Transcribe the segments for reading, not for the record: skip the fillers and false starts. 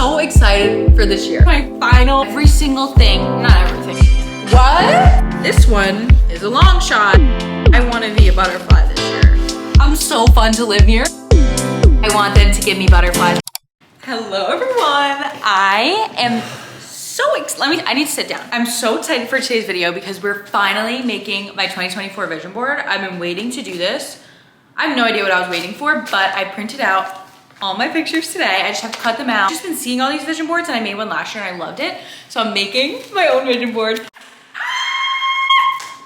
so excited for this year. My final, every single thing, not everything. What? This one is a long shot. I want to be a butterfly this year. I'm so fun to live near. I want them to give me butterflies. Hello everyone. I am so excited. I need to sit down. I'm so excited for today's video because we're finally making my 2024 vision board. I've been waiting to do this. I have no idea what I was waiting for, but I printed out all my pictures today. I just have to cut them out. I've just been seeing all these vision boards and I made one last year and I loved it. So I'm making my own vision board.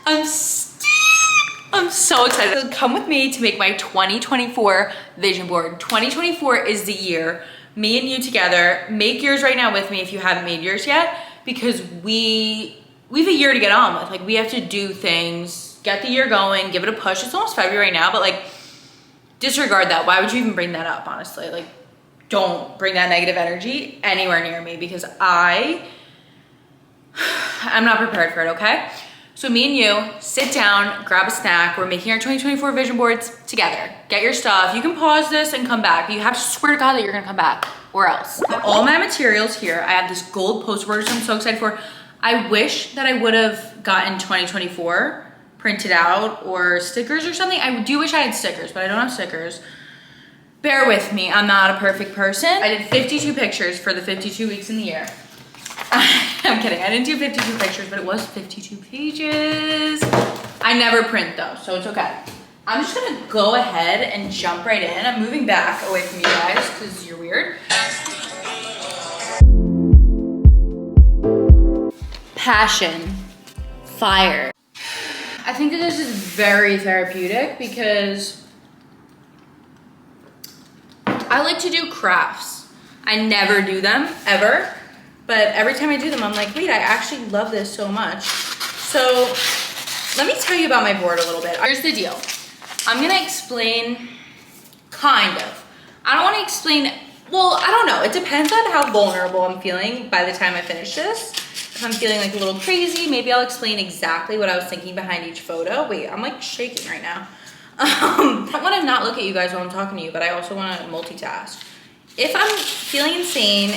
I'm so excited. So come with me to make my 2024 vision board. 2024 is the year me and you together. Make yours right now with me if you haven't made yours yet, because we have a year to get on with. Like, we have to do things, get the year going, give it a push. It's almost February now, but like, disregard that. Why would you even bring that up, honestly? Like, don't bring that negative energy anywhere near me because I'm not prepared for it, okay? So me and you, sit down, grab a snack. We're making our 2024 vision boards together. Get your stuff. You can pause this and come back, but you have to swear to God that you're gonna come back, or else. I have all my materials here. I have this gold poster board, which I'm so excited for. I wish that I would have gotten 2024 printed out or stickers or something. I do wish I had stickers, but I don't have stickers. Bear with me, I'm not a perfect person. I did 52 pictures for the 52 weeks in the year. I'm kidding, I didn't do 52 pictures, but it was 52 pages. I never print though, so it's okay. I'm just gonna go ahead and jump right in. I'm moving back away from you guys because you're weird. Passion, fire. I think that this is very therapeutic because I like to do crafts. I never do them, ever. But every time I do them, I'm like, wait, I actually love this so much. So let me tell you about my board a little bit. Here's the deal. I'm gonna explain, kind of. I don't wanna explain, well, I don't know. It depends on how vulnerable I'm feeling by the time I finish this. If I'm feeling like a little crazy, maybe I'll explain exactly what I was thinking behind each photo. Wait, I'm like shaking right now. I don't wanna not look at you guys while I'm talking to you, but I also wanna multitask. If I'm feeling insane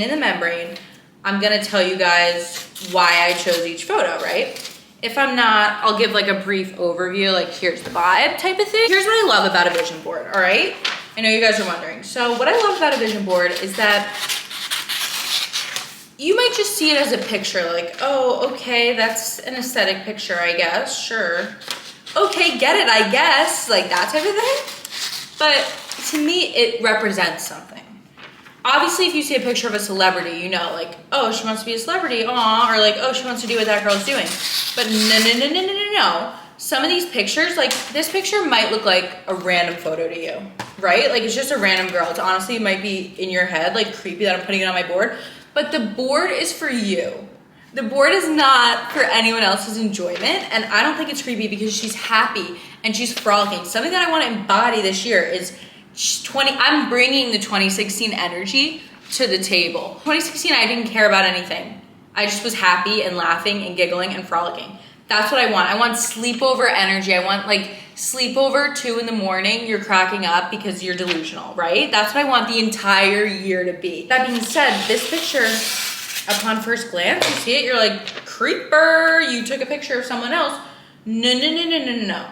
in the membrane, I'm gonna tell you guys why I chose each photo, right? If I'm not, I'll give like a brief overview, like here's the vibe type of thing. Here's what I love about a vision board, all right? I know you guys are wondering. So what I love about a vision board is that you might just see it as a picture, like, oh, okay, that's an aesthetic picture, I guess, sure. Okay, get it, I guess, like that type of thing. But to me, it represents something. Obviously, if you see a picture of a celebrity, you know, like, oh, she wants to be a celebrity, aw, or like, oh, she wants to do what that girl's doing. But no. Some of these pictures, like this picture might look like a random photo to you, right? Like, it's just a random girl. It's honestly, it might be in your head, like creepy that I'm putting it on my board. But the board is for you. The board is not for anyone else's enjoyment. And I don't think it's creepy because she's happy and she's frolicking. Something that I want to embody this year is I'm bringing the 2016 energy to the table. 2016, I didn't care about anything. I just was happy and laughing and giggling and frolicking. That's what I want. I want sleepover energy. I want like sleepover 2 in the morning, you're cracking up because you're delusional, right? That's what I want the entire year to be. That being said, this picture, upon first glance, you see it, you're like, creeper, you took a picture of someone else. No.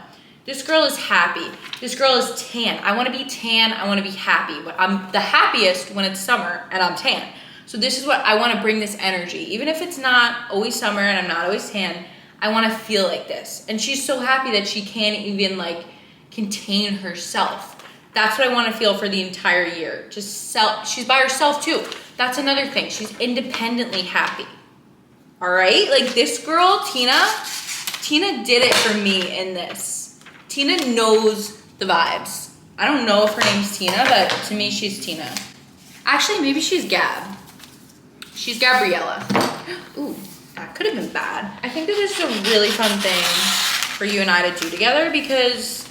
This girl is happy. This girl is tan. I wanna be tan, I wanna be happy. But I'm the happiest when it's summer and I'm tan. So this is what I wanna bring, this energy. Even if it's not always summer and I'm not always tan, I wanna feel like this. And she's so happy that she can't even like contain herself. That's what I wanna feel for the entire year. She's by herself too. That's another thing, she's independently happy. All right, like this girl, Tina did it for me in this. Tina knows the vibes. I don't know if her name's Tina, but to me, she's Tina. Actually, maybe she's Gab. She's Gabriella. Ooh, that could have been bad. I think that this is a really fun thing for you and I to do together because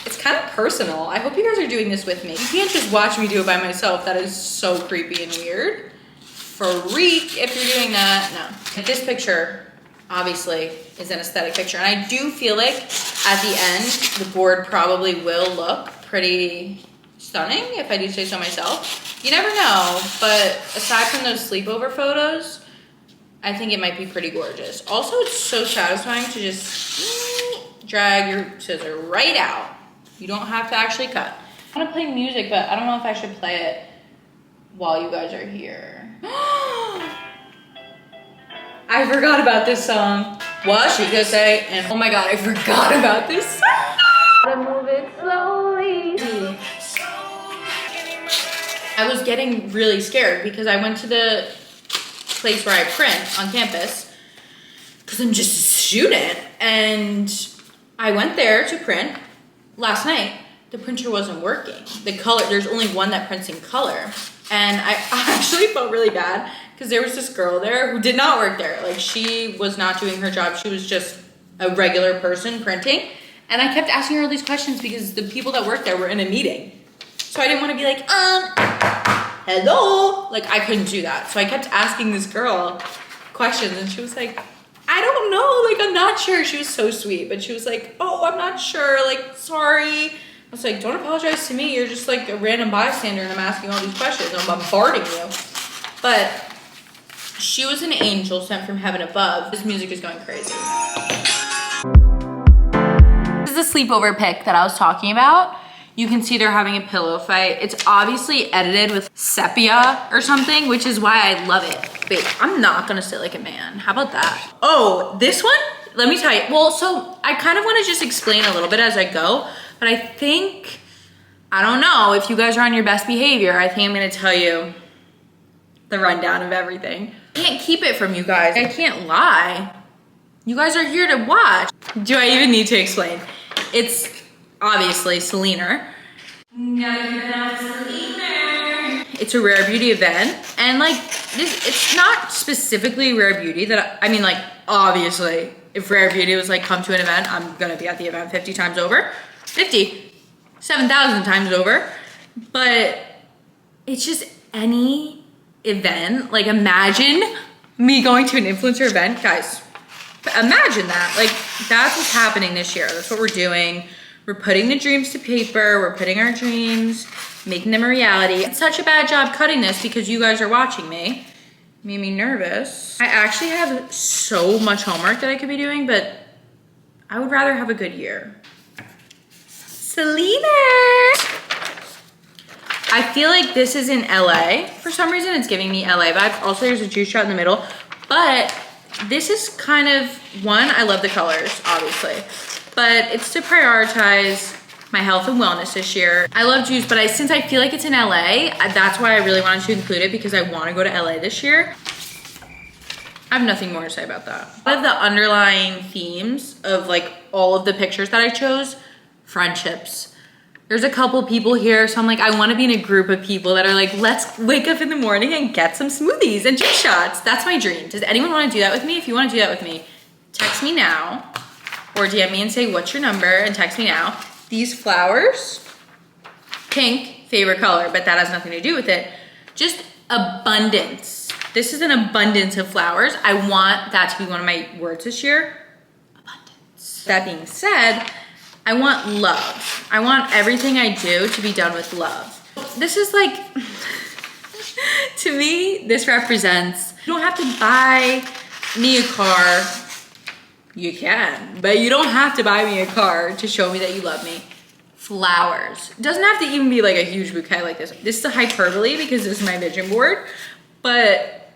it's kind of personal. I hope you guys are doing this with me. You can't just watch me do it by myself. That is so creepy and weird. Freak if you're doing that. No. This picture, obviously, is an aesthetic picture. And I do feel like at the end, the board probably will look pretty stunning, if I do say so myself. You never know, but aside from those sleepover photos, I think it might be pretty gorgeous. Also, it's so satisfying to just drag your scissor right out. You don't have to actually cut. I want to play music, but I don't know if I should play it while you guys are here. I forgot about this song. What she could say, and oh my god, I forgot about this song. Gotta move it slowly. I was getting really scared because I went to the place where I print on campus because I'm just a student, and I went there to print last night. The printer wasn't working. The color, there's only one that prints in color, and I actually felt really bad because there was this girl there who did not work there. Like, she was not doing her job. She was just a regular person printing, and I kept asking her all these questions because the people that worked there were in a meeting. So I didn't want to be like, hello. Like, I couldn't do that. So I kept asking this girl questions, and she was like, I don't know, like, I'm not sure. She was so sweet, but she was like, oh, I'm not sure, like, sorry. I was like, don't apologize to me. You're just like a random bystander, and I'm asking all these questions. I'm bombarding you. But she was an angel sent from heaven above. This music is going crazy. This is the sleepover pic that I was talking about. You can see they're having a pillow fight. It's obviously edited with sepia or something, which is why I love it. Wait, I'm not gonna sit like a man. How about that? Oh, this one? Let me tell you. Well, so I kind of wanna just explain a little bit as I go, but I think, I don't know, if you guys are on your best behavior, I think I'm gonna tell you the rundown of everything. I can't keep it from you guys. I can't lie. You guys are here to watch. Do I even need to explain? It's obviously Selena. It's a Rare Beauty event, and like this, it's not specifically Rare Beauty that I mean, like, obviously if Rare Beauty was like, come to an event, I'm gonna be at the event 50 times over, 7,000 times over. But it's just any event. Like, imagine me going to an influencer event, guys. Imagine that. Like, that's what's happening this year. That's what we're doing. We're putting the dreams to paper. We're putting our dreams, making them a reality. It's such a bad job cutting this because you guys are watching me. Made me nervous. I actually have so much homework that I could be doing, but I would rather have a good year. Selena! I feel like this is in LA. For some reason, it's giving me LA vibes. Also, there's a juice shot in the middle, but this is kind of, one, I love the colors, obviously, but it's to prioritize my health and wellness this year. I love juice, but since I feel like it's in LA, that's why I really wanted to include it, because I want to go to LA this year. I have nothing more to say about that. One of the underlying themes of like all of the pictures that I chose, friendships. There's a couple people here, so I'm like, I want to be in a group of people that are like, let's wake up in the morning and get some smoothies and juice shots. That's my dream. Does anyone want to do that with me? If you want to do that with me, text me now, or DM me and say, what's your number, and text me now. These flowers, pink, favorite color, but that has nothing to do with it. Just abundance. This is an abundance of flowers. I want that to be one of my words this year, abundance. That being said, I want love. I want everything I do to be done with love. This is like, to me, this represents, you don't have to buy me a car. You can, but you don't have to buy me a car to show me that you love me. Flowers. It doesn't have to even be like a huge bouquet like this. This is a hyperbole because this is my vision board, but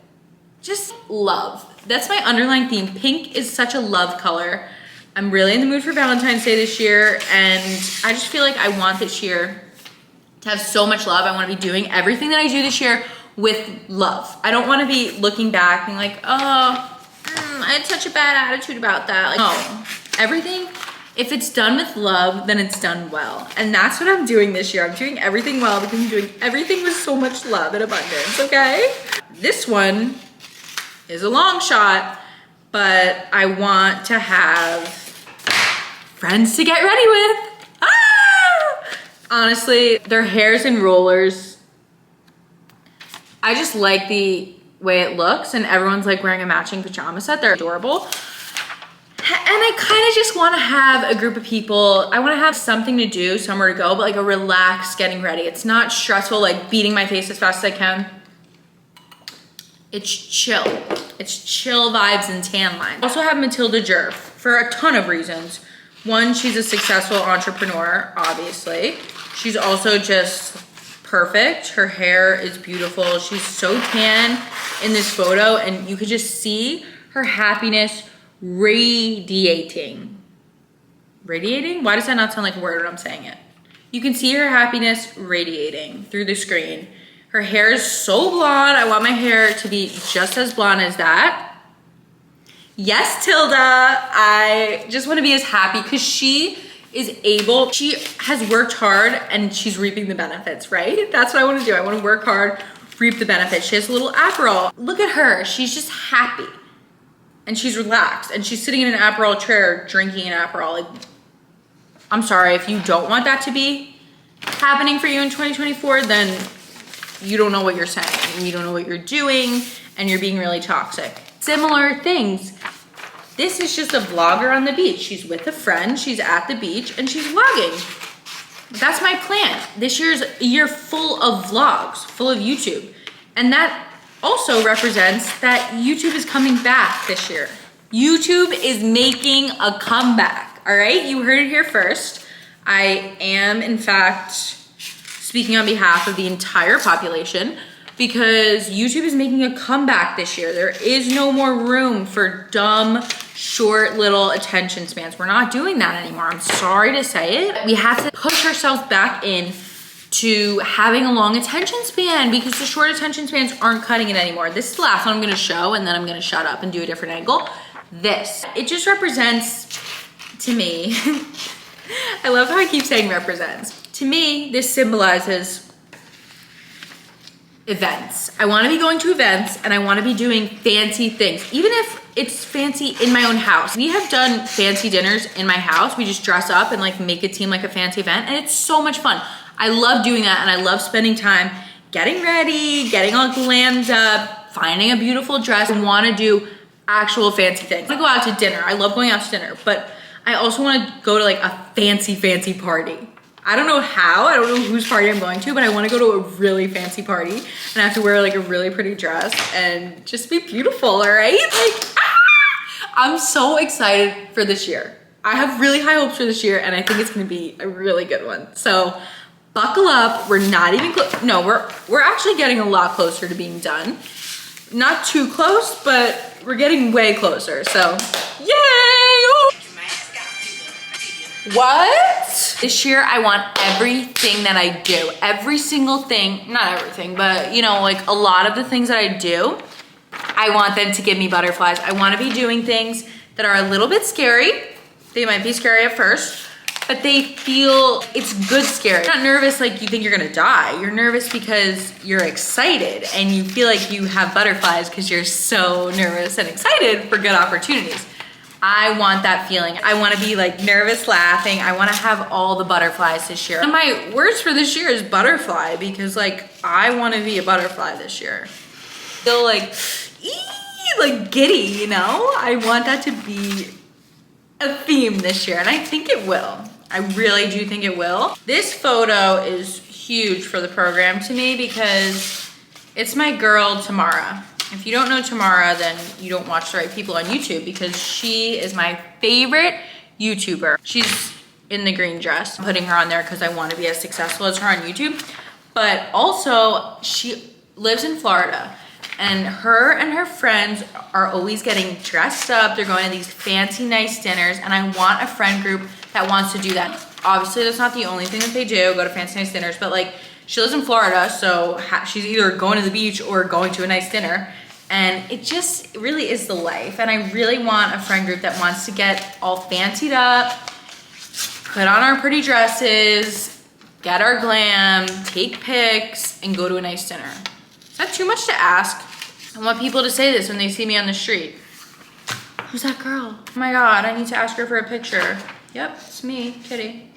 just love. That's my underlying theme. Pink is such a love color. I'm really in the mood for Valentine's Day this year, and I just feel like I want this year to have so much love. I want to be doing everything that I do this year with love. I don't want to be looking back and like, oh, I had such a bad attitude about that. Like, no, everything, if it's done with love, then it's done well. And that's what I'm doing this year. I'm doing everything well because I'm doing everything with so much love and abundance, okay? This one is a long shot, but I want to have friends to get ready with. Ah! Honestly, their hair's in rollers. I just like the way it looks, and everyone's like wearing a matching pajama set. They're adorable. I kind of just want to have a group of people. I want to have something to do, somewhere to go, but like a relaxed getting ready. It's not stressful, like beating my face as fast as I can. It's chill. It's chill vibes and tan line. I also have Matilda Djerf for a ton of reasons. One, she's a successful entrepreneur, obviously. She's also just perfect. Her hair is beautiful. She's so tan in this photo, and you could just see her happiness radiating. Radiating? Why does that not sound like a word when I'm saying it? You can see her happiness radiating through the screen. Her hair is so blonde. I want my hair to be just as blonde as that. Yes, Tilda. I just want to be as happy because she has worked hard and she's reaping the benefits, right? That's what I want to do. I want to work hard, reap the benefits. She has a little Aperol. Look at her. She's just happy. And she's relaxed. And she's sitting in an Aperol chair drinking an Aperol. Like, I'm sorry, if you don't want that to be happening for you in 2024, then you don't know what you're saying. And you don't know what you're doing. And you're being really toxic. Similar things. This is just a vlogger on the beach. She's with a friend, she's at the beach, and she's vlogging. That's my plan. This year's a year full of vlogs, full of YouTube. And that also represents that YouTube is coming back this year. YouTube is making a comeback, all right? You heard it here first. I am, in fact, speaking on behalf of the entire population, because YouTube is making a comeback this year. There is no more room for dumb, short little attention spans. We're not doing that anymore. I'm sorry to say it. We have to push ourselves back in to having a long attention span because the short attention spans aren't cutting it anymore. This is the last one I'm gonna show and then I'm gonna shut up and do a different angle. It just represents, to me, I love how I keep saying represents. To me, this symbolizes events. I want to be going to events and I want to be doing fancy things, even if it's fancy in my own house. We have done fancy dinners in my house. We just dress up and like make it seem like a fancy event, and it's so much fun. I love doing that, and I love spending time getting ready, getting all glammed up, finding a beautiful dress. I want to do actual fancy things. I go out to dinner. I love going out to dinner, but I also want to go to like a fancy party. I don't know how, I don't know whose party I'm going to, but I want to go to a really fancy party and I have to wear like a really pretty dress and just be beautiful, all right? Like, I'm so excited for this year. I have really high hopes for this year and I think it's gonna be a really good one. So buckle up, we're not even close. No, we're actually getting a lot closer to being done. Not too close, but we're getting way closer, so yay! Ooh. What? This year, I want everything that I do, every single thing, not everything, but you know, like a lot of the things that I do, I want them to give me butterflies. I want to be doing things that are a little bit scary. They might be scary at first, but they feel, it's good scary. You're not nervous like you think you're gonna die. You're nervous because you're excited and you feel like you have butterflies because you're so nervous and excited for good opportunities. I want that feeling. I want to be like nervous laughing. I want to have all the butterflies this year. And my words for this year is butterfly because like I want to be a butterfly this year. Feel like, like giddy, you know? I want that to be a theme this year and I think it will. I really do think it will. This photo is huge for the program to me because it's my girl, Tamara. If you don't know Tamara, then you don't watch the right people on YouTube because she is my favorite YouTuber. She's in the green dress. I'm putting her on there because I want to be as successful as her on YouTube. But also, she lives in Florida. And her friends are always getting dressed up. They're going to these fancy, nice dinners. And I want a friend group that wants to do that. Obviously, that's not the only thing that they do, go to fancy, nice dinners. But like, she lives in Florida, so she's either going to the beach or going to a nice dinner. And it just really is the life. And I really want a friend group that wants to get all fancied up, put on our pretty dresses, get our glam, take pics, and go to a nice dinner. Is that too much to ask? I want people to say this when they see me on the street. Who's that girl? Oh my God, I need to ask her for a picture. Yep, it's me, Kitty.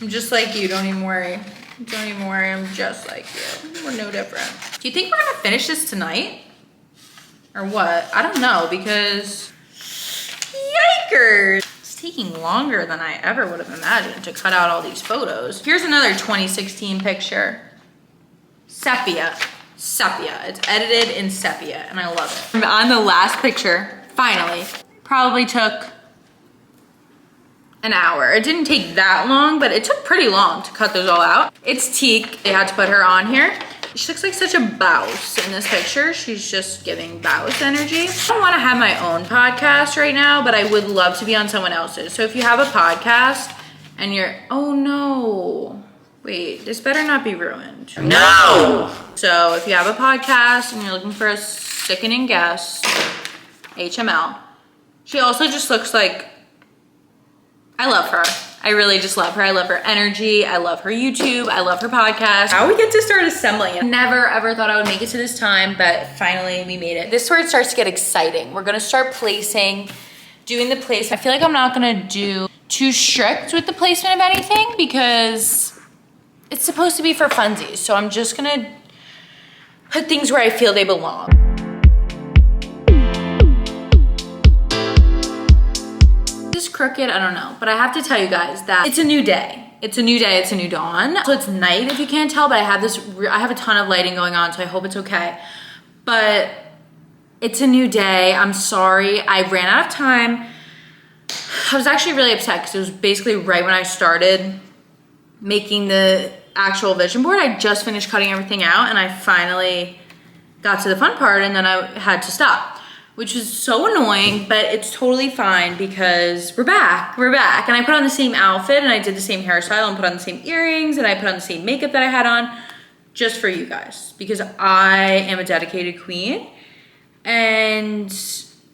I'm just like you, don't even worry. Don't even worry, I'm just like you. We're no different. Do you think we're gonna finish this tonight? Or what? I don't know, because yikes! stickers. It's taking longer than I ever would have imagined to cut out all these photos. Here's another 2016 picture. Sepia. Sepia. It's edited in sepia, and I love it. On the last picture, finally, probably took an hour. It didn't take that long, but it took pretty long to cut those all out. It's Teak. They had to put her on here. She looks like such a bouse in this picture. She's just giving bouse energy. I don't want to have my own podcast right now, but I would love to be on someone else's. So if you have a podcast and you're, oh no, wait, this better not be ruined. No! So if you have a podcast and you're looking for a sickening guest, HML. She also just looks like, I love her. I really just love her. I love her energy. I love her YouTube. I love her podcast. How we get to start assembling it. Never ever thought I would make it to this time, but finally we made it. This is where it starts to get exciting. We're gonna start placing, doing the place. I feel like I'm not gonna do too strict with the placement of anything because it's supposed to be for funsies. So I'm just gonna put things where I feel they belong. Crooked, I don't know, but I have to tell you guys that it's a new day. It's a new day, it's a new dawn. So it's night if you can't tell, but I have a ton of lighting going on, so I hope it's okay. But it's a new day. I'm sorry, I ran out of time. I was actually really upset because it was basically right when I started making the actual vision board. I just finished cutting everything out and I finally got to the fun part and then I had to stop, which is so annoying, but it's totally fine because we're back. And I put on the same outfit and I did the same hairstyle and put on the same earrings and I put on the same makeup that I had on just for you guys because I am a dedicated queen and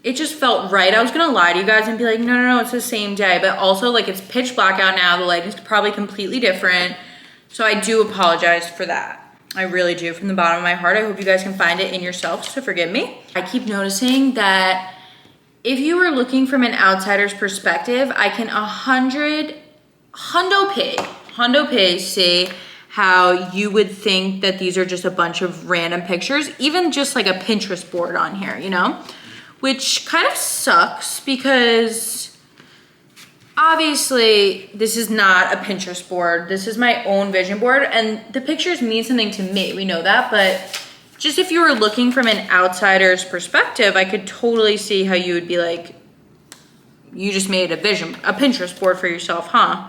it just felt right. I was gonna lie to you guys and be like, no, it's the same day, but also like it's pitch black out now. The lighting's probably completely different. So I do apologize for that. I really do, from the bottom of my heart. I hope you guys can find it in yourselves to forgive me. I keep noticing that if you were looking from an outsider's perspective, I can hundo pay see how you would think that these are just a bunch of random pictures, even just like a Pinterest board on here, you know? Which kind of sucks because obviously, this is not a Pinterest board. This is my own vision board, and the pictures mean something to me. We know that, but just if you were looking from an outsider's perspective, I could totally see how you would be like, you just made a Pinterest board for yourself, huh?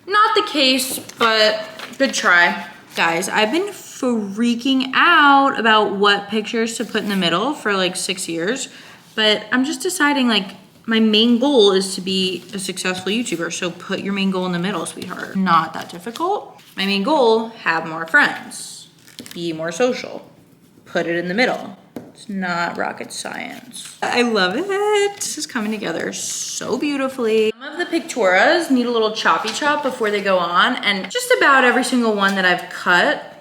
Not the case, but good try. Guys, I've been freaking out about what pictures to put in the middle for like 6 years, but I'm just deciding like, my main goal is to be a successful YouTuber, so put your main goal in the middle, sweetheart. Not that difficult. My main goal, have more friends, be more social, put it in the middle. It's not rocket science. I love it. This is coming together so beautifully. Some of the picturas need a little choppy chop before they go on, and just about every single one that I've cut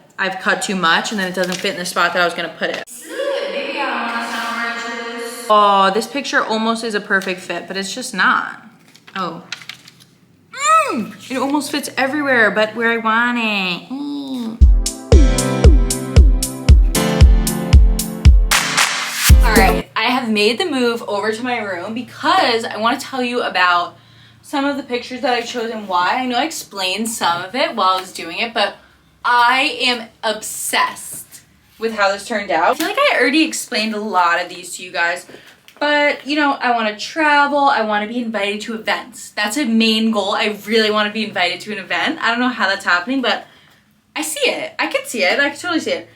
too much, and then it doesn't fit in the spot that I was gonna put it. Oh, this picture almost is a perfect fit, but it's just not. Oh. It almost fits everywhere, but where I want it. All right, I have made the move over to my room because I want to tell you about some of the pictures that I've chosen. Why? I know I explained some of it while I was doing it, but I am obsessed with how this turned out. I feel like I already explained a lot of these to you guys, but you know, I want to travel, I want to be invited to events. That's a main goal. I really want to be invited to an event. I don't know how that's happening, but I see it. I can see it. I can totally see it.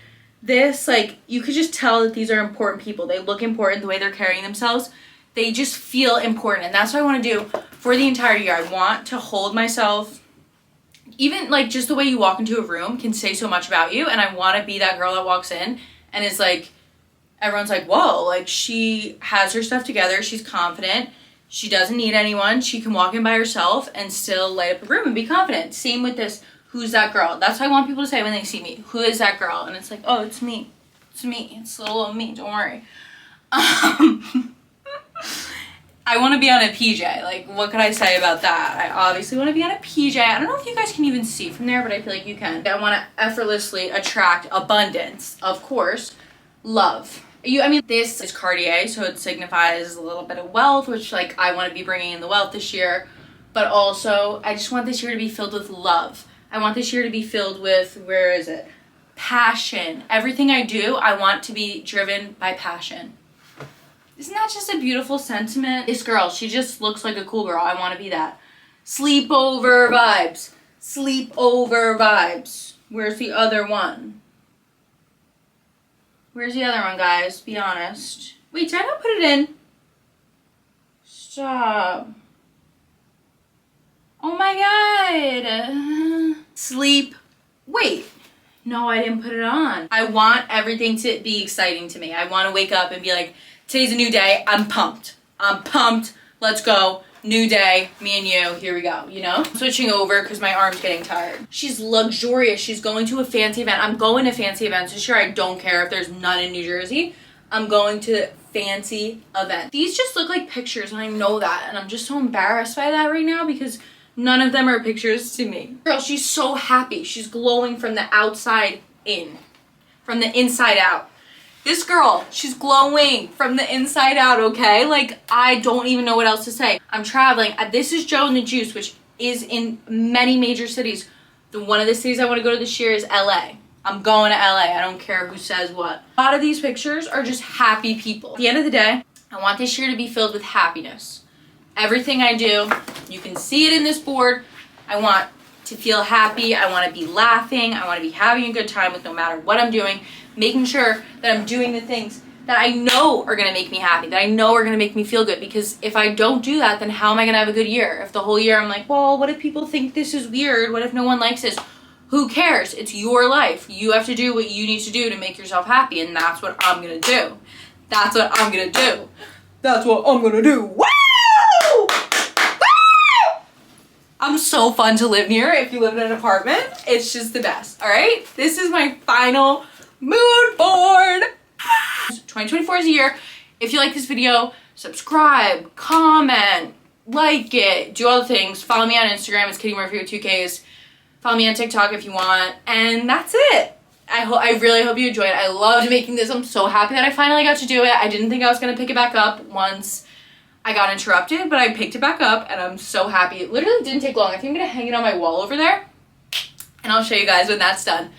This, like, you could just tell that these are important people. They look important, the way they're carrying themselves. They just feel important, and that's what I want to do for the entire year. I want to hold myself. Even like just the way you walk into a room can say so much about you, and I want to be that girl that walks in and is like, everyone's like, whoa, like she has her stuff together, she's confident, she doesn't need anyone, she can walk in by herself and still light up a room and be confident. Same with this, who's that girl? That's what I want people to say when they see me. Who is that girl? And it's like, oh, it's me. It's me. It's little old me, don't worry. I want to be on a PJ. Like, what could I say about that? I obviously want to be on a PJ. I don't know if you guys can even see from there, but I feel like you can. I want to effortlessly attract abundance, of course, love, I mean, this is Cartier, so it signifies a little bit of wealth, which like I want to be bringing in the wealth this year. But also, I just want this year to be filled with love. I want this year to be filled with, where is it? Passion. Everything I do, I want to be driven by passion. Isn't that just a beautiful sentiment? This girl, she just looks like a cool girl. I want to be that. Sleepover vibes. Sleepover vibes. Where's the other one? Where's the other one, guys? Be honest. Wait, did I not put it in? Stop. Oh my god. Sleep. Wait. No, I didn't put it on. I want everything to be exciting to me. I want to wake up and be like, today's a new day. I'm pumped. I'm pumped. Let's go. New day. Me and you. Here we go. You know? Switching over because my arm's getting tired. She's luxurious. She's going to a fancy event. I'm going to fancy events this year. I don't care if there's none in New Jersey. I'm going to fancy events. These just look like pictures and I know that. And I'm just so embarrassed by that right now because none of them are pictures to me. Girl, she's so happy. She's glowing from the outside in. From the inside out. This girl, she's glowing from the inside out, okay? Like, I don't even know what else to say. I'm traveling. This is Joe and the Juice, which is in many major cities. One of the cities I want to go to this year is LA. I'm going to LA. I don't care who says what. A lot of these pictures are just happy people. At the end of the day, I want this year to be filled with happiness. Everything I do, you can see it in this board. I want to feel happy. I want to be laughing. I want to be having a good time with no matter what I'm doing. Making sure that I'm doing the things that I know are going to make me happy, that I know are going to make me feel good. Because if I don't do that, then how am I going to have a good year? If the whole year I'm like, well, what if people think this is weird? What if no one likes this? Who cares? It's your life. You have to do what you need to do to make yourself happy. And that's what I'm going to do. That's what I'm going to do. That's what I'm going to do. Woo! I'm so fun to live near if you live in an apartment. It's just the best, all right? This is my final mood board. 2024 is a year. If you like this video, subscribe, comment, like it, do all the things. Follow me on Instagram. It's Kitty Murphy with 2Ks. Follow me on TikTok if you want. And that's it. I really hope you enjoyed it. I loved making this. I'm so happy that I finally got to do it. I didn't think I was going to pick it back up once I got interrupted, but I picked it back up and I'm so happy. It literally didn't take long. I think I'm going to hang it on my wall over there and I'll show you guys when that's done.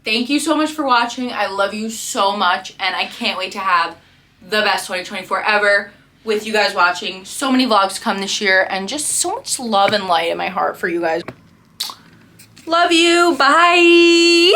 Thank you so much for watching. I love you so much and I can't wait to have the best 2024 ever with you guys watching. So many vlogs to come this year and just so much love and light in my heart for you guys. Love you. Bye.